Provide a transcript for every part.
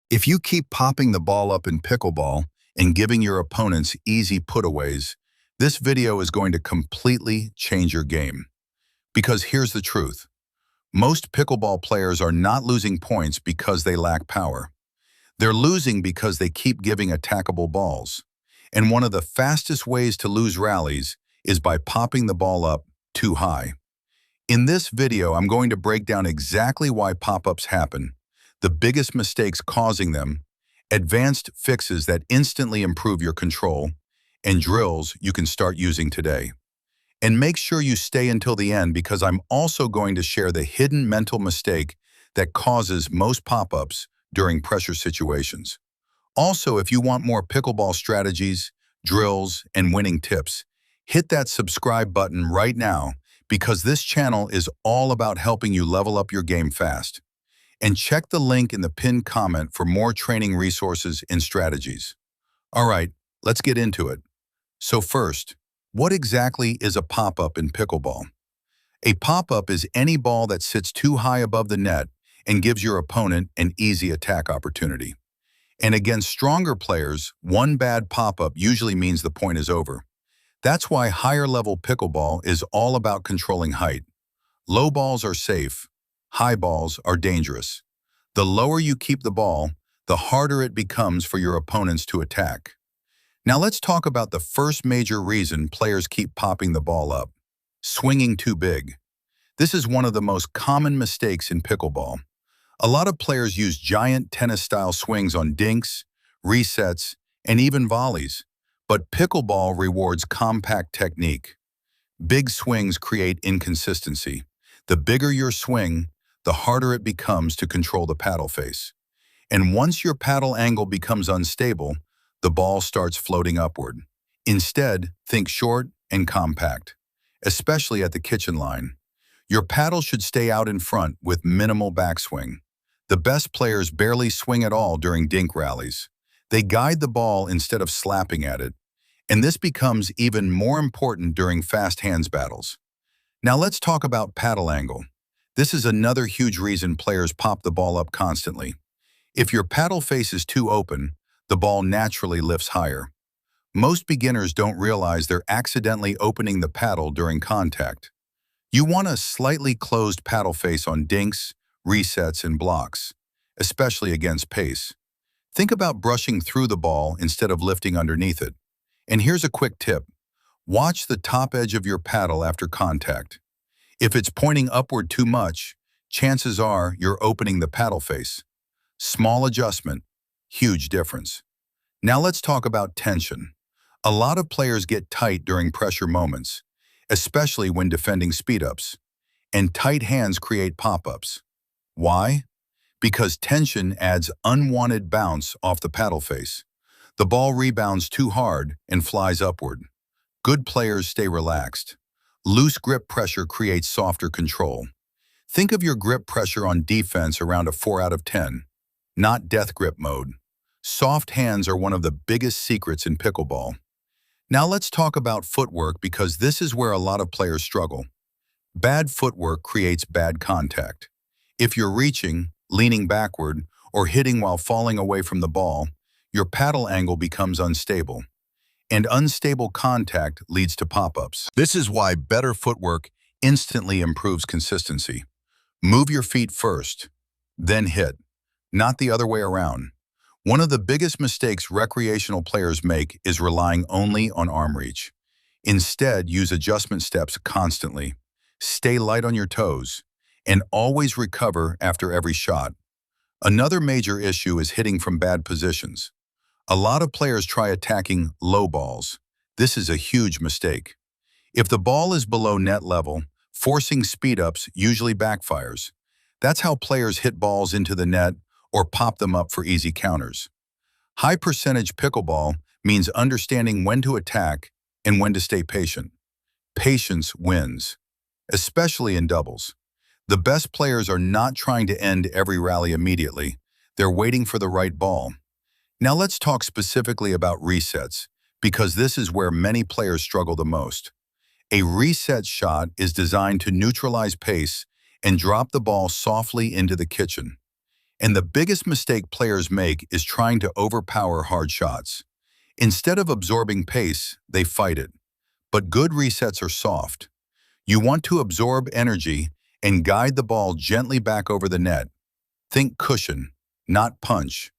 If you keep popping the ball up in pickleball and giving your opponents easy putaways, this video is going to completely change your game. Because here's the truth. Most pickleball players are not losing points because they lack power. They're losing because they keep giving attackable balls. And one of the fastest ways to lose rallies is by popping the ball up too high. In this video, I'm going to break down exactly why pop-ups happen, the biggest mistakes causing them, advanced fixes that instantly improve your control, and drills you can start using today. And make sure you stay until the end because I'm also going to share the hidden mental mistake that causes most pop-ups during pressure situations. Also, if you want more pickleball strategies, drills, and winning tips, hit that subscribe button right now because this channel is all about helping you level up your game fast. And check the link in the pinned comment for more training resources and strategies. All right, let's get into it. So first, what exactly is a pop-up in pickleball? A pop-up is any ball that sits too high above the net and gives your opponent an easy attack opportunity. And against stronger players, one bad pop-up usually means the point is over. That's why higher-level pickleball is all about controlling height. Low balls are safe. High balls are dangerous. The lower you keep the ball, the harder it becomes for your opponents to attack. Now let's talk about the first major reason players keep popping the ball up: swinging too big. This is one of the most common mistakes in pickleball. A lot of players use giant tennis-style swings on dinks, resets, and even volleys, but pickleball rewards compact technique. Big swings create inconsistency. The bigger your swing, the harder it becomes to control the paddle face. And once your paddle angle becomes unstable, the ball starts floating upward. Instead, think short and compact, especially at the kitchen line. Your paddle should stay out in front with minimal backswing. The best players barely swing at all during dink rallies. They guide the ball instead of slapping at it. And this becomes even more important during fast hands battles. Now let's talk about paddle angle. This is another huge reason players pop the ball up constantly. If your paddle face is too open, the ball naturally lifts higher. Most beginners don't realize they're accidentally opening the paddle during contact. You want a slightly closed paddle face on dinks, resets, and blocks, especially against pace. Think about brushing through the ball instead of lifting underneath it. And here's a quick tip. Watch the top edge of your paddle after contact. If it's pointing upward too much, chances are you're opening the paddle face. Small adjustment, huge difference. Now let's talk about tension. A lot of players get tight during pressure moments, especially when defending speed-ups. And tight hands create pop-ups. Why? Because tension adds unwanted bounce off the paddle face. The ball rebounds too hard and flies upward. Good players stay relaxed. Loose grip pressure creates softer control. Think of your grip pressure on defense around a 4 out of 10, not death grip mode. Soft hands are one of the biggest secrets in pickleball. Now let's talk about footwork because this is where a lot of players struggle. Bad footwork creates bad contact. If you're reaching, leaning backward, or hitting while falling away from the ball, your paddle angle becomes unstable. And unstable contact leads to pop-ups. This is why better footwork instantly improves consistency. Move your feet first, then hit, not the other way around. One of the biggest mistakes recreational players make is relying only on arm reach. Instead, use adjustment steps constantly. Stay light on your toes, and always recover after every shot. Another major issue is hitting from bad positions. A lot of players try attacking low balls. This is a huge mistake. If the ball is below net level, forcing speed-ups usually backfires. That's how players hit balls into the net or pop them up for easy counters. High-percentage pickleball means understanding when to attack and when to stay patient. Patience wins, especially in doubles. The best players are not trying to end every rally immediately. They're waiting for the right ball. Now let's talk specifically about resets, because this is where many players struggle the most. A reset shot is designed to neutralize pace and drop the ball softly into the kitchen. And the biggest mistake players make is trying to overpower hard shots. Instead of absorbing pace, they fight it. But good resets are soft. You want to absorb energy and guide the ball gently back over the net. Think cushion, not punch.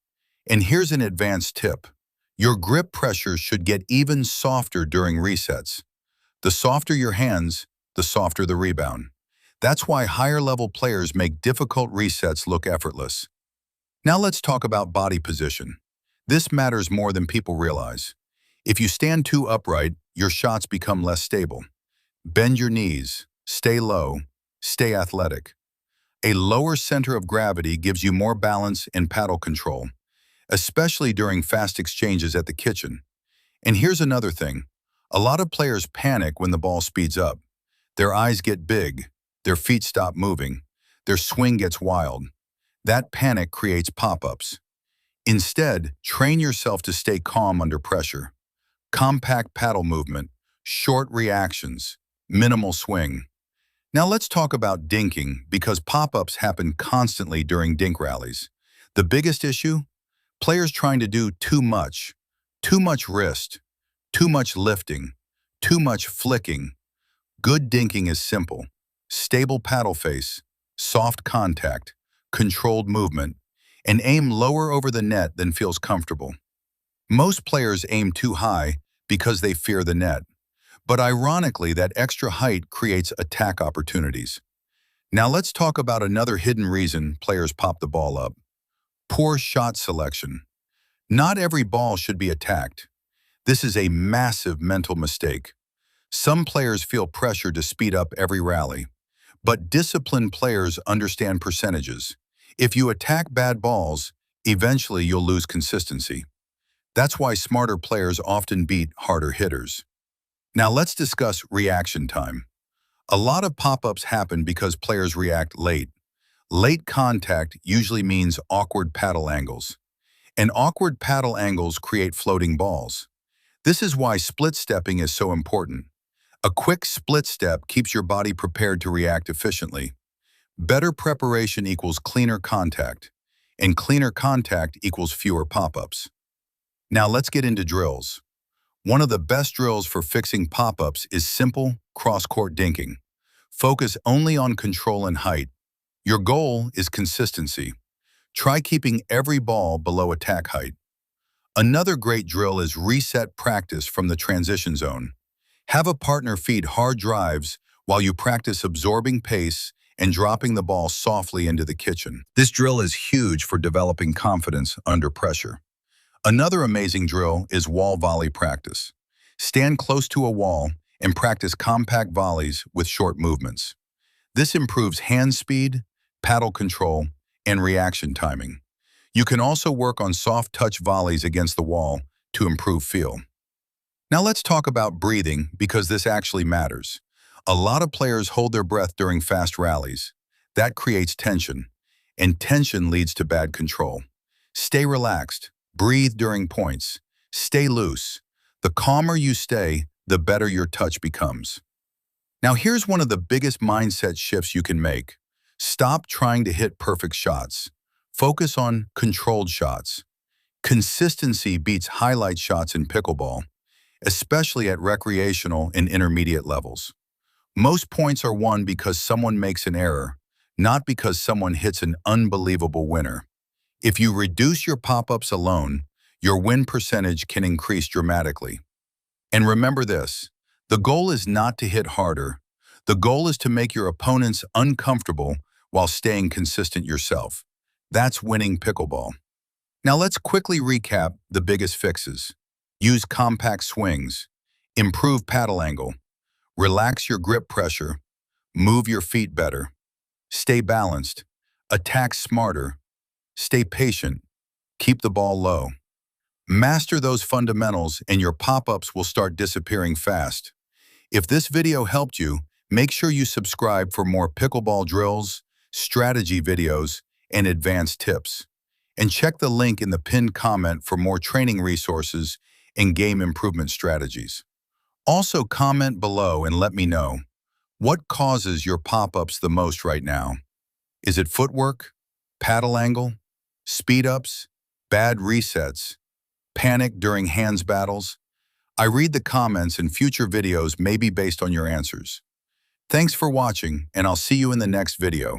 And here's an advanced tip. Your grip pressure should get even softer during resets. The softer your hands, the softer the rebound. That's why higher-level players make difficult resets look effortless. Now let's talk about body position. This matters more than people realize. If you stand too upright, your shots become less stable. Bend your knees, stay low, stay athletic. A lower center of gravity gives you more balance and paddle control, especially during fast exchanges at the kitchen. And here's another thing. A lot of players panic when the ball speeds up. Their eyes get big, their feet stop moving, their swing gets wild. That panic creates pop-ups. Instead, train yourself to stay calm under pressure. Compact paddle movement, short reactions, minimal swing. Now let's talk about dinking, because pop-ups happen constantly during dink rallies. The biggest issue? Players trying to do too much wrist, too much lifting, too much flicking. Good dinking is simple. Stable paddle face, soft contact, controlled movement, and aim lower over the net than feels comfortable. Most players aim too high because they fear the net. But ironically, that extra height creates attack opportunities. Now let's talk about another hidden reason players pop the ball up. Poor shot selection. Not every ball should be attacked. This is a massive mental mistake. Some players feel pressure to speed up every rally. But disciplined players understand percentages. If you attack bad balls, eventually you'll lose consistency. That's why smarter players often beat harder hitters. Now let's discuss reaction time. A lot of pop-ups happen because players react late. Late contact usually means awkward paddle angles. And awkward paddle angles create floating balls. This is why split stepping is so important. A quick split step keeps your body prepared to react efficiently. Better preparation equals cleaner contact, and cleaner contact equals fewer pop-ups. Now let's get into drills. One of the best drills for fixing pop-ups is simple cross-court dinking. Focus only on control and height. Your goal is consistency. Try keeping every ball below attack height. Another great drill is reset practice from the transition zone. Have a partner feed hard drives while you practice absorbing pace and dropping the ball softly into the kitchen. This drill is huge for developing confidence under pressure. Another amazing drill is wall volley practice. Stand close to a wall and practice compact volleys with short movements. This improves hand speed, paddle control, and reaction timing. You can also work on soft touch volleys against the wall to improve feel. Now let's talk about breathing, because this actually matters. A lot of players hold their breath during fast rallies. That creates tension, and tension leads to bad control. Stay relaxed, breathe during points, stay loose. The calmer you stay, the better your touch becomes. Now here's one of the biggest mindset shifts you can make. Stop trying to hit perfect shots. Focus on controlled shots. Consistency beats highlight shots in pickleball, especially at recreational and intermediate levels. Most points are won because someone makes an error, not because someone hits an unbelievable winner. If you reduce your pop-ups alone, your win percentage can increase dramatically. And remember this, the goal is not to hit harder. The goal is to make your opponents uncomfortable while staying consistent yourself. That's winning pickleball. Now let's quickly recap the biggest fixes. Use compact swings, improve paddle angle, relax your grip pressure, move your feet better, stay balanced, attack smarter, stay patient, keep the ball low. Master those fundamentals and your pop-ups will start disappearing fast. If this video helped you, make sure you subscribe for more pickleball drills, strategy videos, and advanced tips. And check the link in the pinned comment for more training resources and game improvement strategies. Also comment below and let me know, what causes your pop-ups the most right now? Is it footwork, paddle angle, speed-ups, bad resets, panic during hands battles? I read the comments and future videos may be based on your answers. Thanks for watching, and I'll see you in the next video.